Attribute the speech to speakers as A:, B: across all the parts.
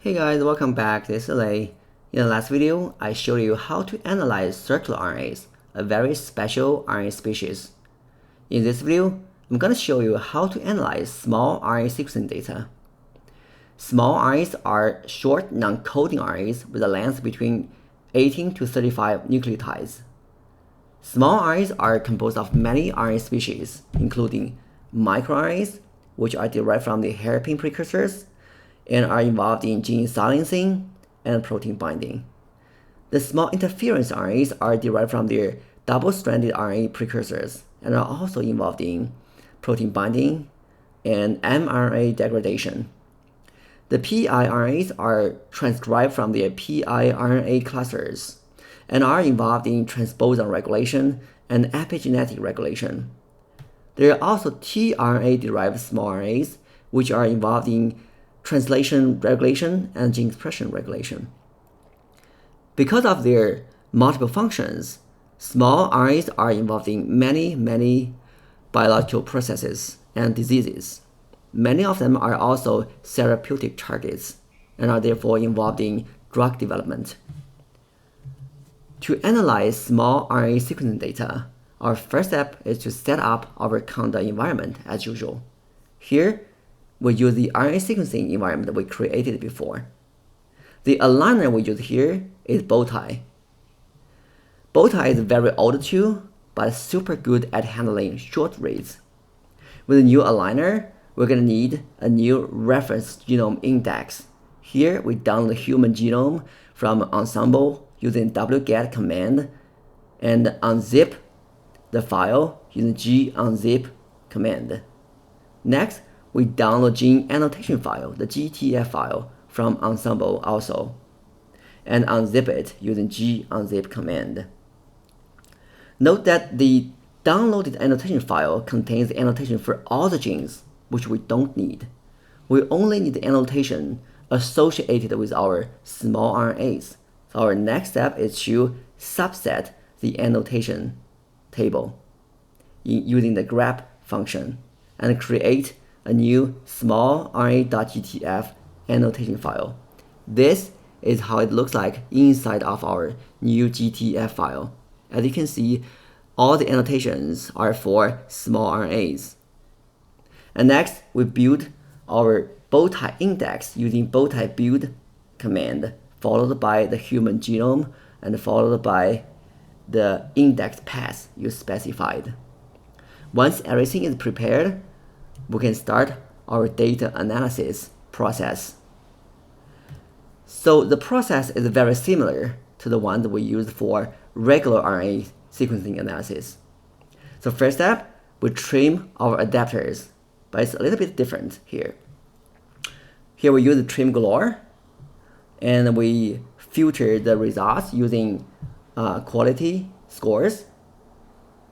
A: Hey guys, welcome back. This is Lei. In the last video, I showed you how to analyze circular RNAs, a very special RNA species. In this video, I'm going to show you how to analyze small RNA sequencing data. Small RNAs are short non-coding RNAs with a length between 18 to 35 nucleotides. Small RNAs are composed of many RNA species, including microRNAs, which are derived from the hairpin precursors, and are involved in gene silencing and protein binding. The small interference RNAs are derived from their double-stranded RNA precursors and are also involved in protein binding and mRNA degradation. The piRNAs are transcribed from their piRNA clusters and are involved in transposon regulation and epigenetic regulation. There are also tRNA-derived small RNAs, which are involved in translation regulation and gene expression regulation. Because of their multiple functions, small RNAs are involved in many biological processes and diseases. Many of them are also therapeutic targets and are therefore involved in drug development. To analyze small RNA sequencing data, our first step is to set up our conduct environment as usual. Here, we use the RNA sequencing environment we created before. The aligner we use here is Bowtie. Bowtie is a very old tool, but super good at handling short reads. With a new aligner, we're going to need a new reference genome index. Here, we download the human genome from Ensembl using wget command and unzip the file using gunzip command. Next, we download gene annotation file, the GTF file, from Ensembl also, and unzip it using gunzip command. Note that the downloaded annotation file contains the annotation for all the genes, which we don't need. We only need the annotation associated with our small RNAs. So our next step is to subset the annotation table using the grep function and create a new small RNA.gtf annotation file. This is how it looks like inside of our new GTF file. As you can see, all the annotations are for small RNAs. And next, we build our Bowtie index using Bowtie build command, followed by the human genome and followed by the index path you specified. Once everything is prepared, we can start our data analysis process. So the process is very similar to the one that we use for regular RNA sequencing analysis. So first step, we trim our adapters, but it's a little bit different here. Here we use the trim galore, and we filter the results using quality scores,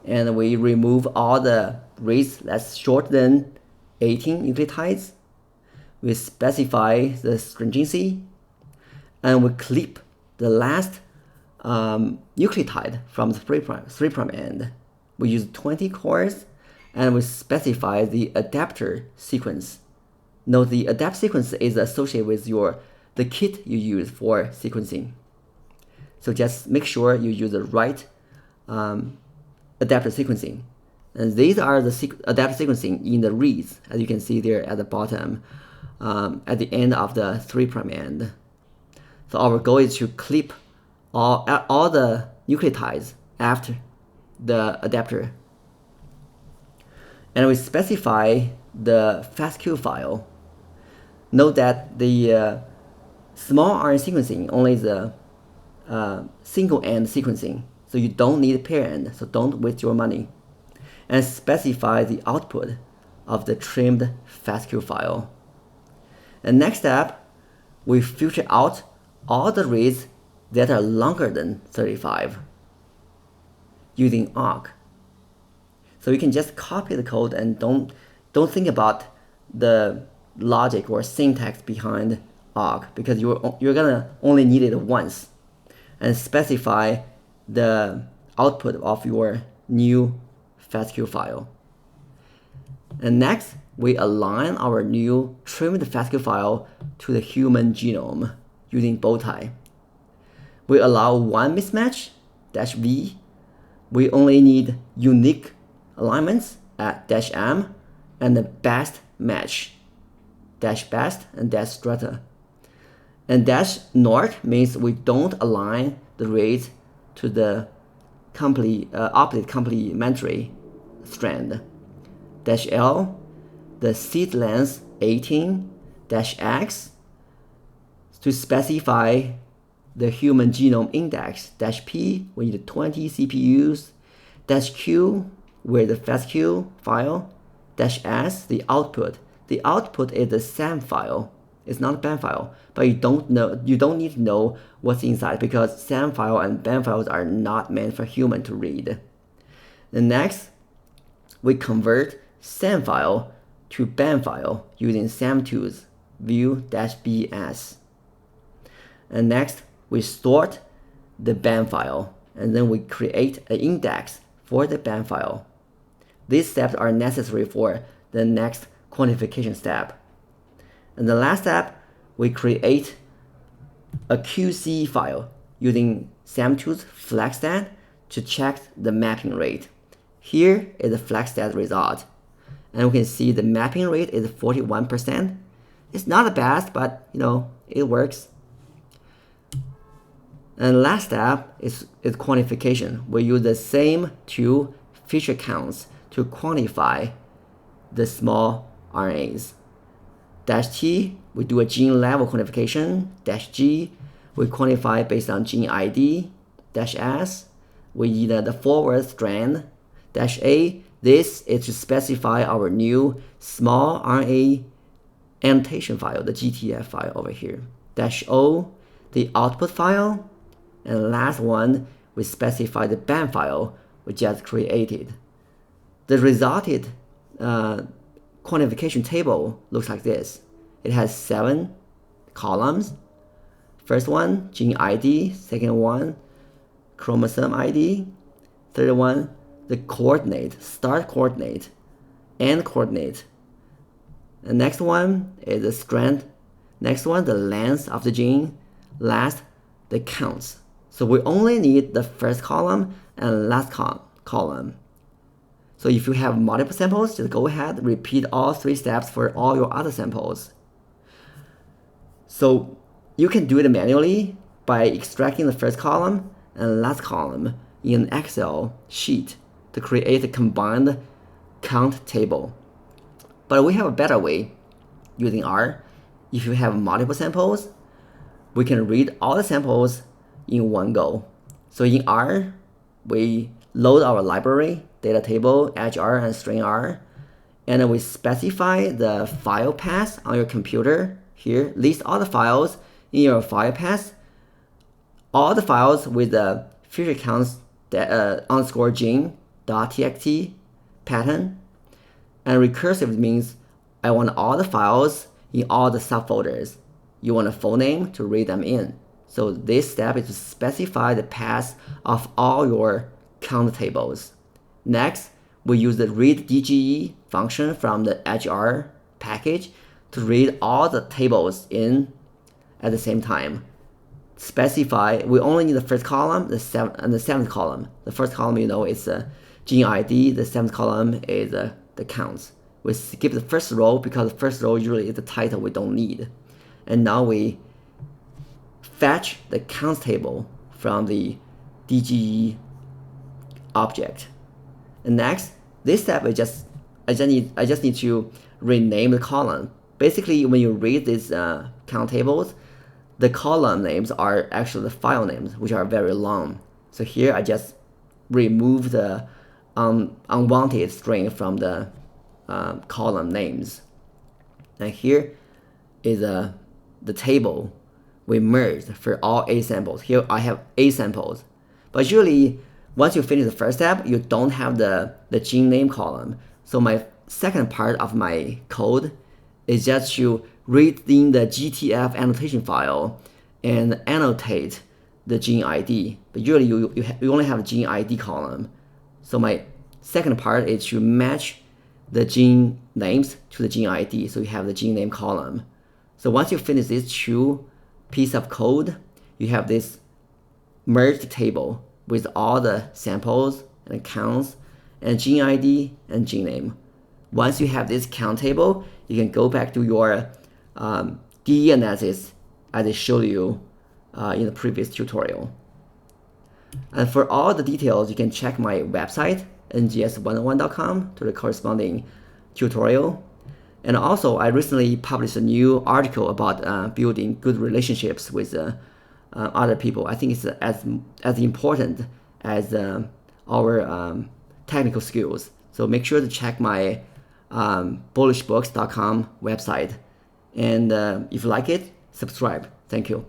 A: and we remove all the reads that's shorter than 18 nucleotides. We specify the stringency, and we clip the last nucleotide from the 3' end. We use 20 cores, and we specify the adapter sequence. Note the adapter sequence is associated with the kit you use for sequencing. So just make sure you use the right adapter sequencing. And these are the adapter sequencing in the reads, as you can see there at the bottom, at the end of the 3' end. So our goal is to clip all the nucleotides after the adapter. And we specify the FASTQ file. Note that the small RNA sequencing only is a single end sequencing, so you don't need pair end, so don't waste your money. And specify the output of the trimmed FASTQ file. And next step, we filter out all the reads that are longer than 35 using awk. So you can just copy the code and don't think about the logic or syntax behind awk, because you're gonna only need it once, and specify the output of your new FASTQ file. And next, we align our new trimmed FASTQ file to the human genome using Bowtie. We allow one mismatch, -v. We only need unique alignments at -m and the best match, -best and -strata. And -north means we don't align the reads to the opposite complementary strand. -L, the seed length 18, -x to specify the human genome index, -p, we need 20 CPUs, -q, where the FASTQ file, -s, the output. The output is the SAM file. It's not a BAM file, but you don't need to know what's inside because SAM file and BAM files are not meant for human to read. And next, we convert SAM file to BAM file using SAMtools view-bs. And next, we sort the BAM file, and then we create an index for the BAM file. These steps are necessary for the next quantification step. And the last step, we create a QC file using SAMtools FlexStat to check the mapping rate. Here is the FlexStat result. And we can see the mapping rate is 41%. It's not the best, but it works. And the last step is quantification. We use the same two featureCounts to quantify the small RNAs. -T, we do a gene level quantification. -G, we quantify based on gene ID. -S, we need the forward strand. -A, this is to specify our new small RNA annotation file, the GTF file over here. -O, the output file. And last one, we specify the BAM file we just created. The resulted quantification table looks like this. It has 7 columns. First one, gene ID. Second one, chromosome ID. Third one, the coordinate, start coordinate, end coordinate. The next one is the strand. Next one, the length of the gene. Last, the counts. So we only need the first column and last column. So if you have multiple samples, just go ahead, repeat all 3 steps for all your other samples. So you can do it manually by extracting the first column and last column in an Excel sheet to create a combined count table. But we have a better way using R. If you have multiple samples, we can read all the samples in one go. So in R, we load our library, data table, edgeR, and stringR, and then we specify the file path on your computer. Here, list all the files in your file path, all the files with the featureCounts underscore gene.txt pattern. And recursive means I want all the files in all the subfolders. You want a full name to read them in. So this step is to specify the path of all your count tables. Next, we use the read_dge function from the edgeR package to read all the tables in at the same time. Specify, we only need the first column and the 7th column. The first column, is gene ID. The 7th column is the counts. We skip the first row because the first row usually is the title we don't need. And now we fetch the counts table from the DGE object. And next, this step is I just need to rename the column. Basically, when you read these count tables, the column names are actually the file names, which are very long. So here I just remove the unwanted string from the column names. And here is the table we merged for all 8 samples. Here I have 8 samples. But usually, once you finish the first step, you don't have the gene name column. So my second part of my code is just to read in the GTF annotation file and annotate the gene ID. But usually you only have a gene ID column. So my second part is to match the gene names to the gene ID. So you have the gene name column. So once you finish these two pieces of code, you have this merged table with all the samples and counts and gene ID and gene name. Once you have this count table, you can go back to your DE analysis as I showed you in the previous tutorial. And for all the details, you can check my website, ngs101.com, to the corresponding tutorial. And also, I recently published a new article about building good relationships with other people. I think it's as important as our technical skills. So make sure to check my bullishbooks.com website. And if you like it, subscribe. Thank you.